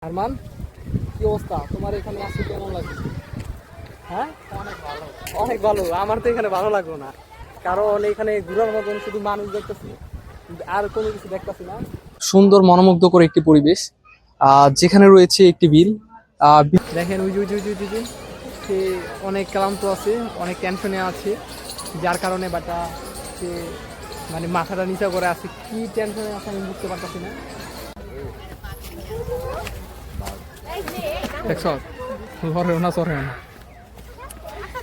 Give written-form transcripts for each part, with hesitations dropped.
আরমান, কি অবস্থা তোমার? এখানে আসতে কেমন লাগে? হ্যাঁ, অনেক ভালো। আমার তো এখানে ভালো লাগলো না, কারণ এখানে ঘোরার মতন শুধু মানুষ দেখতেছি, আর কোনো কিছু দেখতেছি না। সুন্দর মনোমুগ্ধকর একটি পরিবেশ, যেখানে রয়েছে একটি বিল। দেখেন ওই যে ওই যে ওই যে ওই যে সে অনেক ক্লান্ত আছে, অনেক টেনশনে আছে, যার কারণে বাটা সে মানে মাথাটা নিচা করে আছে। কি টেনশনে আছে আমি বুঝতে পারতেছি না। দেখছো, সরেও না সরেও না।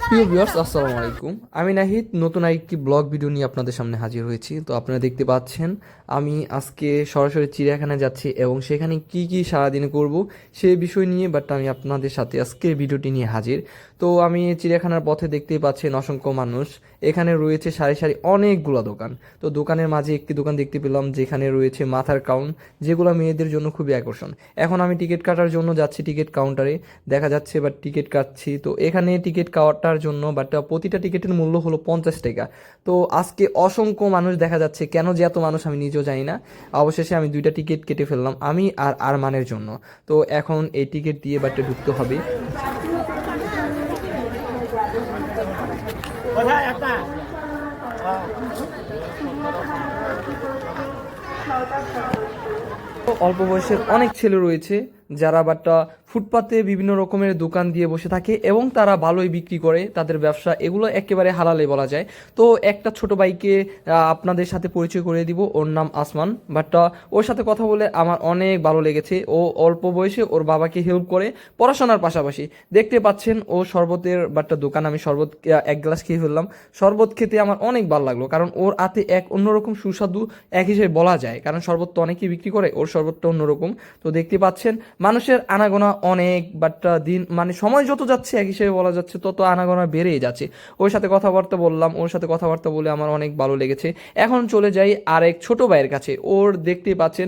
প্রিয় ভিউয়ার্স, আসসালামু আলাইকুম। আমি নাহিদ নতুন আরেকটি ব্লগ ভিডিও নিয়ে আপনাদের সামনে হাজির হয়েছি। তো আপনারা দেখতে পাচ্ছেন আমি আজকে সরাসরি চিড়িয়াখানায় যাচ্ছি এবং সেখানে কি কি সারাদিনে করব সেই বিষয় নিয়ে আমি আপনাদের সাথে আজকের ভিডিওটি নিয়ে হাজির। তো আমি চিড়িয়াখানার পথে দেখতেই পাচ্ছেন অসংখ্য মানুষ। এখানে রয়েছে সারি সারি অনেকগুলো দোকান। তো দোকানের মাঝে একটি দোকান দেখতে পেলাম যেখানে রয়েছে মাথার কাউন্ট, যেগুলো মেয়েদের জন্য খুবই আকর্ষণ। এখন আমি টিকিট কাটার জন্য যাচ্ছি টিকিট কাউন্টারে, দেখা যাচ্ছে টিকিট কাটছি। তো এখানে টিকিট কাটার জন্য প্রতিটা টিকিটের মূল্য হলো 50 টাকা। তো আজকে অসংখ্য মানুষ দেখা যাচ্ছে, কেন যে এত মানুষ আমি নিজেও জানি না। অবশেষে আমি 2টা টিকিট কেটে ফেললাম, আমি আর আরমানের জন্য। তো এখন এই টিকিট দিয়ে ঢুকতে হবে। অল্প বয়সের অনেক ছেলে রয়েছে যারা ফুটপাতে বিভিন্ন রকমের দোকান দিয়ে বসে থাকে এবং তারা ভালোই বিক্রি করে, তাদের ব্যবসা এগুলো একেবারে হালালে বলা যায়। তো একটা ছোট ভাইকে আপনাদের সাথে পরিচয় করে দিব, ওর নাম আসমান। ওর সাথে কথা বলে আমার অনেক ভালো লেগেছে। ও অল্প বয়সে ওর বাবাকে হেল্প করে পড়াশোনার পাশাপাশি। দেখতে পাচ্ছেন ও শরবতের দোকান, আমি শরবত এক গ্লাস খেয়ে ফেললাম। শরবত খেতে আমার অনেক ভালো লাগলো, কারণ ওর হাতে এক অন্যরকম সুস্বাদু এক হিসেবে বলা যায়, কারণ শরবত তো অনেকেই বিক্রি করে, ওর শরবতটা অন্যরকম। তো দেখতে পাচ্ছেন মানুষের আনাগোনা অনেক, দিন সময় যত যাচ্ছে এক হিসেবে বলা যাচ্ছে তত আনাগোনা বেড়েই যাচ্ছে। ওর সাথে কথাবার্তা বললাম, ওর সাথে কথাবার্তা বলে আমার অনেক ভালো লেগেছে। এখন চলে যাই আরেক ছোট ভাইয়ের কাছে। ওর দেখতে পাচ্ছেন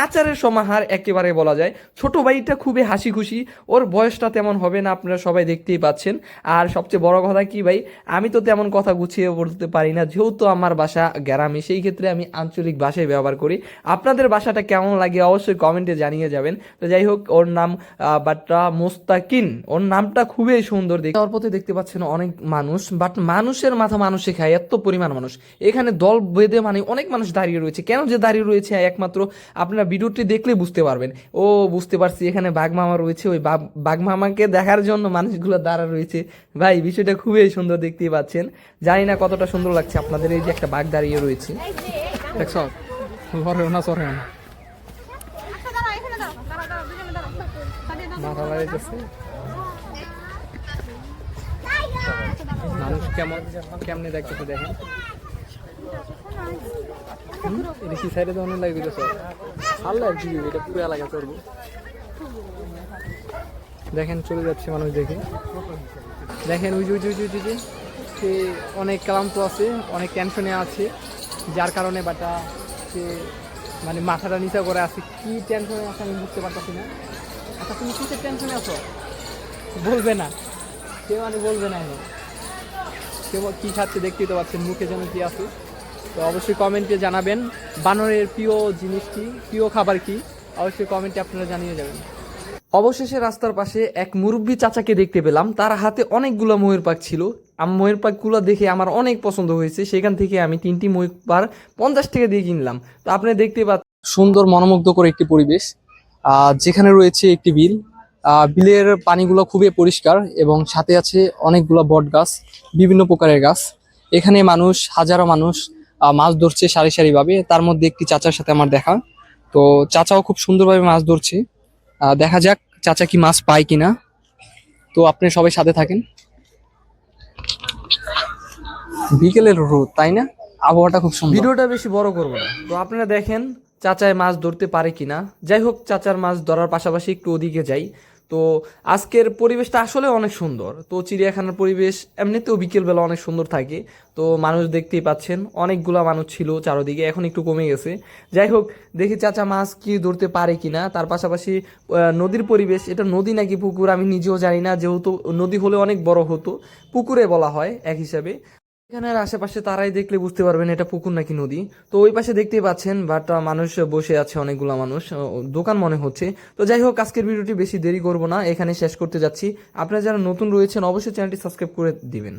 আচারের সমাহার একেবারে বলা যায়। ছোট ভাইটা খুবই হাসি খুশি, ওর বয়সটা তেমন হবে না, আপনারা সবাই দেখতেই পাচ্ছেন। আর সবচেয়ে বড় কথা কি ভাই, আমি তো তেমন কথা গুছিয়ে বলতে পারি না, যেহেতু আমার বাসা গ্রামে, সেই ক্ষেত্রে আমি আঞ্চলিক ভাষায় ব্যবহার করি। আপনাদের বাসাটা কেমন লাগে অবশ্যই কমেন্টে জানিয়ে যাবেন। তো যাই হোক, ওর নাম মোস্তাকিন, ওর নামটা খুবই সুন্দর। যাওয়ার পথে দেখতে পাচ্ছেন অনেক মানুষ, মানুষের মাথা মানুষে খায়, এত পরিমাণ মানুষ এখানে দল বেঁধে, অনেক মানুষ দাঁড়িয়ে রয়েছে। কেন যে দাঁড়িয়ে রয়েছে একমাত্র আপনারা ভিডিওটি দেখলে বুঝতে পারবেন। ও বুঝতে পারছি, এখানে বাঘ মামা রয়েছে, ওই বাঘ মামাকে দেখার জন্য মানুষগুলো দাঁড়া রয়েছে। ভাই বিষয়টা খুবই সুন্দর, দেখতেই পাচ্ছেন। জানি না কতটা সুন্দর লাগছে আপনাদের, এই যে একটা বাঘ দাঁড়িয়ে রয়েছে, দেখছ? সরেও না সরেও না, মাথা লাগাইতেছে। মানুষ কেমনে দেখতেছে দেখেন। বেশি সাইডে তো অনেক লাগবে, আল্লাহ আর কি, এটা পুরো এলাকা চলবে। দেখেন চলে যাচ্ছে মানুষ, দেখে দেখেন ওই যে ওই যে ওই যে সে অনেক ক্লান্ত আছে, অনেক টেনশনে আছে, যার কারণে সে মাথাটা নিচা করে আছে। কি টেনশনে আছে আমি বুঝতে পারতেছি না। আচ্ছা, তুমি কিসের টেনশনে আছো? বলবে না, সে বলবে না। এখন সে কি খাচ্ছে দেখতেই তো পাচ্ছেন, মুখে যেন কি আছে। তো অবশ্যই কমেন্টে জানাবেন বানরের প্রিয় জিনিস কি, প্রিয় খাবার কি, অবশ্যই কমেন্টে আপনারা জানিয়ে যাবেন। অবশেষে রাস্তার পাশে এক মুরব্বী চাচাকে দেখতে পেলাম, তার হাতে অনেকগুলো ময়ূর পাখ ছিল। ময়ূর পাখগুলো দেখে আমার অনেক পছন্দ হয়েছে, সেখান থেকে আমি 3টি ময়ূর পাখ 50 টাকা দিয়ে কিনলাম। তো আপনি দেখতে পাচ্ছেন সুন্দর মনোমুগ্ধকর একটি পরিবেশ, যেখানে রয়েছে একটি বিল। বিলের পানিগুলো খুবই পরিষ্কার এবং সাথে আছে অনেকগুলো বট গাছ, বিভিন্ন প্রকারের গাছ। এখানে হাজারো মানুষ মাছ ধরছে সারি সারি ভাবে। তার মধ্যে একটি চাচার সাথে আমার দেখা। তো চাচাও খুব সুন্দরভাবে মাছ ধরছে। দেখা যাক চাচা কি মাছ পায় কিনা। তো আপনি সবাই সাথে থাকেন। বিকেলের রোদ, তাই না? আবহাওয়াটা খুব সুন্দর। ভিডিওটা বেশি বড় করবো না, তো আপনারা দেখেন চাচায় মাছ ধরতে পারে কিনা। যাই হোক, চাচার মাছ ধরার পাশাপাশি একটু ওদিকে যাই। তো আজকের পরিবেশটা আসলে অনেক সুন্দর। তো চিড়িয়াখানার পরিবেশ এমনিতেও বিকেলবেলা অনেক সুন্দর থাকে। তো মানুষ দেখতেই পাচ্ছেন, অনেকগুলা মানুষ ছিল চারদিকে, এখন একটু কমে গেছে। যাই হোক, দেখি চাচা মাছ কি ধরতে পারে কিনা। তার পাশাপাশি নদীর পরিবেশ, এটা নদী নাকি পুকুর আমি নিজেও জানি না, যেহেতু নদী হলে অনেক বড় হতো, পুকুরে বলা হয় এক হিসাবে। এখানের আশেপাশে তারাই দেখলে বুঝতে পারবেন এটা পুকুর নাকি নদী। তো ওই পাশে দেখতেই পাচ্ছেন বাট মানুষ বসে আছে, অনেকগুলা মানুষ, দোকান মনে হচ্ছে। তো যাই হোক, আজকের ভিডিওটি বেশি দেরি করব না, এখানে শেষ করতে যাচ্ছি। আপনারা যারা নতুন রয়েছেন অবশ্যই চ্যানেলটি সাবস্ক্রাইব করে দিবেন।